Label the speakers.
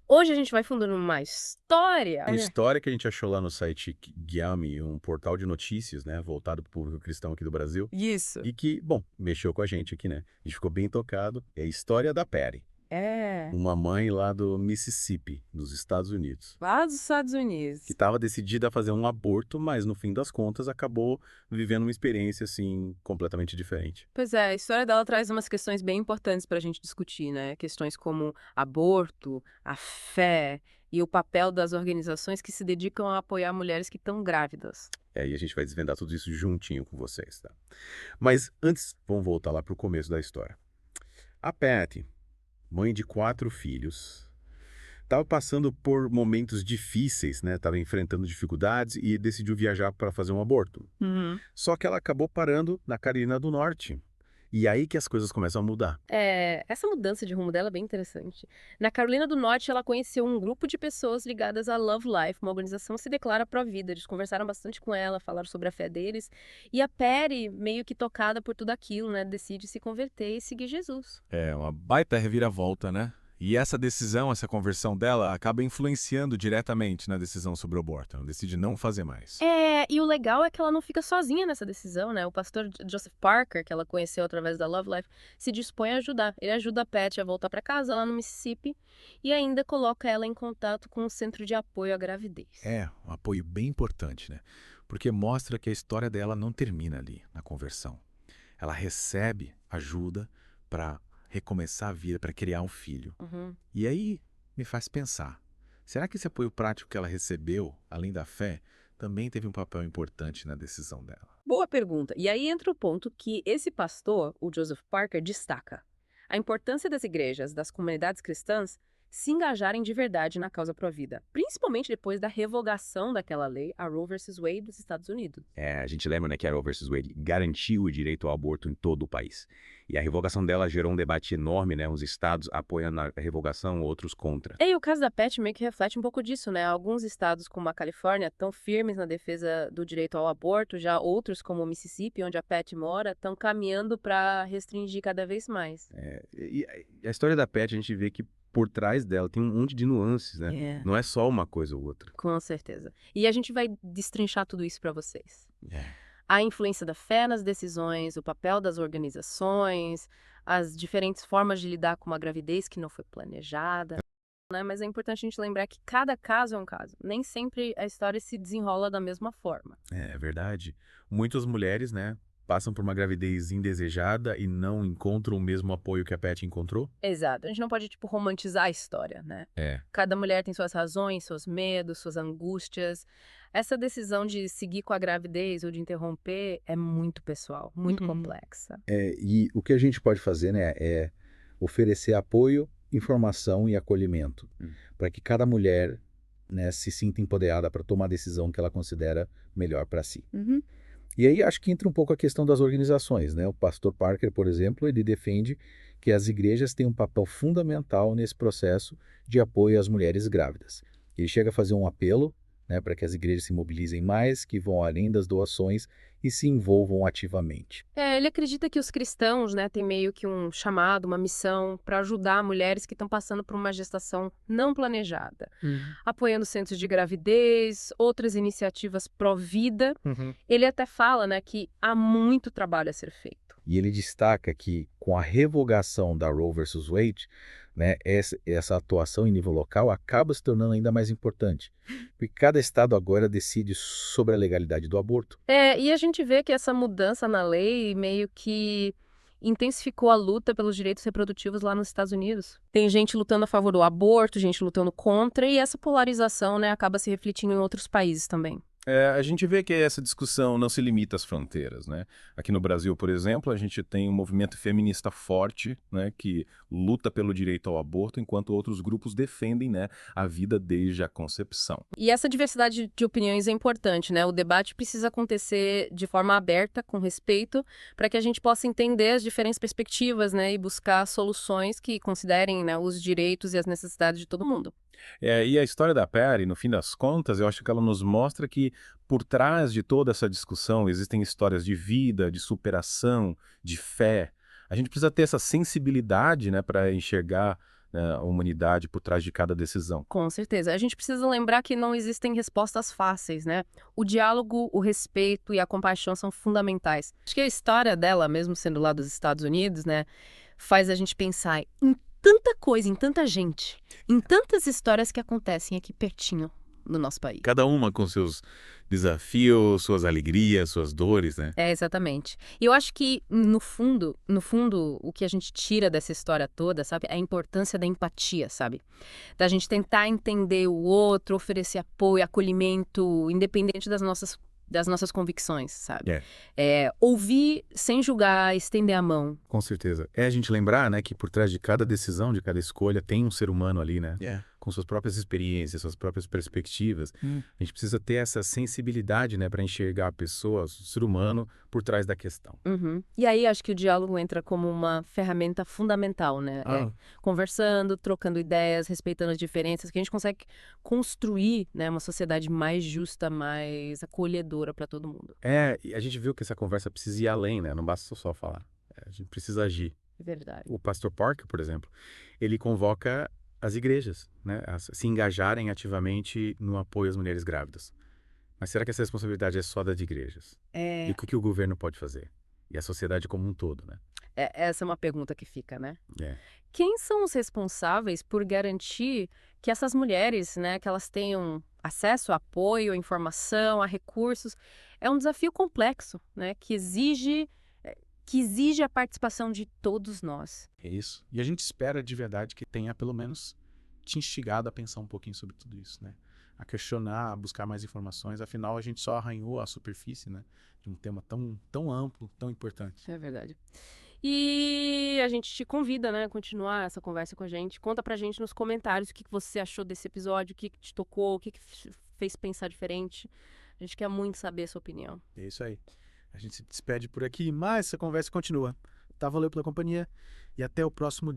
Speaker 1: Hoje a gente vai fundando uma história.
Speaker 2: Uma história que a gente achou lá no site Guiame, um portal de notícias, né, voltado para o público cristão aqui do Brasil,
Speaker 1: Isso.
Speaker 2: e que, bom, mexeu com a gente aqui, né? A gente ficou bem tocado. É a história da Patty,
Speaker 1: É,
Speaker 2: uma mãe lá do Mississippi, nos Estados Unidos,
Speaker 1: lá dos Estados
Speaker 2: que
Speaker 1: Unidos.
Speaker 2: estava decidida a fazer um aborto, mas no fim das contas acabou vivendo uma experiência assim completamente diferente.
Speaker 1: Pois é, a história dela traz umas questões bem importantes para a gente discutir, né? Questões como aborto, a fé e o papel das organizações que se dedicam a apoiar mulheres que estão grávidas.
Speaker 2: E aí a gente vai desvendar tudo isso juntinho com vocês, tá? Mas antes, vamos voltar lá para o começo da história. A Patty, mãe de 4 filhos, estava passando por momentos difíceis, né? Estava enfrentando dificuldades e decidiu viajar para fazer um aborto.
Speaker 1: Uhum.
Speaker 2: Só que ela acabou parando na Carolina do Norte. E aí que as coisas começam a mudar.
Speaker 1: É, essa mudança de rumo dela é bem interessante. Na Carolina do Norte, ela conheceu um grupo de pessoas ligadas à Love Life, uma organização que se declara pró-vida. Eles conversaram bastante com ela, falaram sobre a fé deles. E a Perry, meio que tocada por tudo aquilo, né, decide se converter e seguir Jesus.
Speaker 3: É uma baita reviravolta, né? E essa decisão, essa conversão dela, acaba influenciando diretamente na decisão sobre o aborto. Ela decide não fazer mais.
Speaker 1: É, e o legal é que ela não fica sozinha nessa decisão, né? O pastor Joseph Parker, que ela conheceu através da Love Life, se dispõe a ajudar. Ele ajuda a Patty a voltar para casa lá no Mississippi e ainda coloca ela em contato com o Centro de Apoio à Gravidez.
Speaker 3: É um apoio bem importante, né? Porque mostra que a história dela não termina ali, na conversão. Ela recebe ajuda para recomeçar a vida, para criar um filho.
Speaker 1: Uhum.
Speaker 3: E aí me faz pensar, será que esse apoio prático que ela recebeu, além da fé, também teve um papel importante na decisão dela?
Speaker 1: Boa pergunta. E aí entra o ponto que esse pastor, o Joseph Parker, destaca. A importância das igrejas, das comunidades cristãs, se engajarem de verdade na causa pró-vida, principalmente depois da revogação daquela lei, a Roe versus Wade dos Estados Unidos.
Speaker 2: É, a gente lembra, né, que a Roe versus Wade garantiu o direito ao aborto em todo o país. E a revogação dela gerou um debate enorme, né? Uns estados apoiando a revogação, outros contra.
Speaker 1: E o caso da Patty meio que reflete um pouco disso, né? Alguns estados, como a Califórnia, estão firmes na defesa do direito ao aborto, já outros, como o Mississippi, onde a Patty mora, estão caminhando para restringir cada vez mais.
Speaker 2: E a história da Patty, a gente vê que por trás dela tem um monte de nuances, né?
Speaker 1: É.
Speaker 2: Não é só uma coisa ou outra.
Speaker 1: Com certeza. E a gente vai destrinchar tudo isso para vocês.
Speaker 2: É.
Speaker 1: A influência da fé nas decisões, o papel das organizações, as diferentes formas de lidar com uma gravidez que não foi planejada, né? Mas é importante a gente lembrar que cada caso é um caso. Nem sempre a história se desenrola da mesma forma.
Speaker 2: É verdade. Muitas mulheres, né, passam por uma gravidez indesejada e não encontram o mesmo apoio que a Patty encontrou.
Speaker 1: Exato. A gente não pode, tipo, romantizar a história, né?
Speaker 2: É.
Speaker 1: Cada mulher tem suas razões, seus medos, suas angústias. Essa decisão de seguir com a gravidez ou de interromper é muito pessoal, muito complexa.
Speaker 4: E o que a gente pode fazer, né, é oferecer apoio, informação e acolhimento, para que cada mulher, né, se sinta empoderada para tomar a decisão que ela considera melhor para si.
Speaker 1: Uhum.
Speaker 4: E aí acho que entra um pouco a questão das organizações, né? O pastor Parker, por exemplo, ele defende que as igrejas têm um papel fundamental nesse processo de apoio às mulheres grávidas. Ele chega a fazer um apelo, né, para que as igrejas se mobilizem mais, que vão além das doações e se envolvam ativamente.
Speaker 1: É, ele acredita que os cristãos, né, têm meio que um chamado, uma missão para ajudar mulheres que estão passando por uma gestação não planejada, apoiando centros de gravidez, outras iniciativas pró-vida. Ele até fala, né, que há muito trabalho a ser feito.
Speaker 4: E ele destaca que, com a revogação da Roe versus Wade, né, essa atuação em nível local acaba se tornando ainda mais importante, porque cada estado agora decide sobre a legalidade do aborto.
Speaker 1: É, e a gente vê que essa mudança na lei meio que intensificou a luta pelos direitos reprodutivos lá nos Estados Unidos. Tem gente lutando a favor do aborto, gente lutando contra, e essa polarização, né, acaba se refletindo em outros países também.
Speaker 3: A gente vê que essa discussão não se limita às fronteiras, né? Aqui no Brasil, por exemplo, a gente tem um movimento feminista forte, né, que luta pelo direito ao aborto, enquanto outros grupos defendem, né, a vida desde a concepção.
Speaker 1: E essa diversidade de opiniões é importante, né? O debate precisa acontecer de forma aberta, com respeito, para que a gente possa entender as diferentes perspectivas, né, e buscar soluções que considerem, né, os direitos e as necessidades de todo mundo.
Speaker 3: E a história da Perry, no fim das contas, eu acho que ela nos mostra que por trás de toda essa discussão existem histórias de vida, de superação, de fé. A gente precisa ter essa sensibilidade, né, para enxergar né, a humanidade por trás de cada decisão.
Speaker 1: Com certeza. A gente precisa lembrar que não existem respostas fáceis, né? O diálogo, o respeito e a compaixão são fundamentais. Acho que a história dela, mesmo sendo lá dos Estados Unidos, né, faz a gente pensar em tanta coisa, em tanta gente, em tantas histórias que acontecem aqui pertinho no nosso país.
Speaker 2: Cada uma com seus desafios, suas alegrias, suas dores, né?
Speaker 1: É, exatamente. E eu acho que, no fundo, o que a gente tira dessa história toda, sabe, é a importância da empatia, sabe? Da gente tentar entender o outro, oferecer apoio, acolhimento, independente das nossas convicções, sabe? Ouvir sem julgar, estender a mão.
Speaker 2: Com certeza. É a gente lembrar, né, que por trás de cada decisão, de cada escolha, tem um ser humano ali, né? Com suas próprias experiências, suas próprias perspectivas. A gente precisa ter essa sensibilidade, né, para enxergar a pessoa, o ser humano, por trás da questão.
Speaker 1: E aí acho que o diálogo entra como uma ferramenta fundamental, né? Conversando, trocando ideias, respeitando as diferenças, que a gente consegue construir, né, uma sociedade mais justa, mais acolhedora para todo mundo.
Speaker 2: E a gente viu que essa conversa precisa ir além, né? Não basta só falar. A gente precisa agir.
Speaker 1: É verdade.
Speaker 2: O pastor Parker, por exemplo, ele convoca as igrejas, né, a se engajarem ativamente no apoio às mulheres grávidas. Mas será que essa responsabilidade é só das igrejas? E o que o governo pode fazer? E a sociedade como um todo, né?
Speaker 1: Essa é uma pergunta que fica, né?
Speaker 2: É.
Speaker 1: Quem são os responsáveis por garantir que essas mulheres, né, que elas tenham acesso a apoio, a informação, a recursos? É um desafio complexo, né, que exige a participação de todos nós.
Speaker 5: É isso. E a gente espera de verdade que tenha pelo menos te instigado a pensar um pouquinho sobre tudo isso, né? A questionar, a buscar mais informações. Afinal, a gente só arranhou a superfície, né, de um tema tão amplo, tão importante.
Speaker 1: É verdade. E a gente te convida, né, a continuar essa conversa com a gente. Conta pra gente nos comentários o que você achou desse episódio, o que te tocou, o que fez pensar diferente. A gente quer muito saber a sua opinião.
Speaker 5: É isso aí. A gente se despede por aqui, mas essa conversa continua. Valeu pela companhia e até o próximo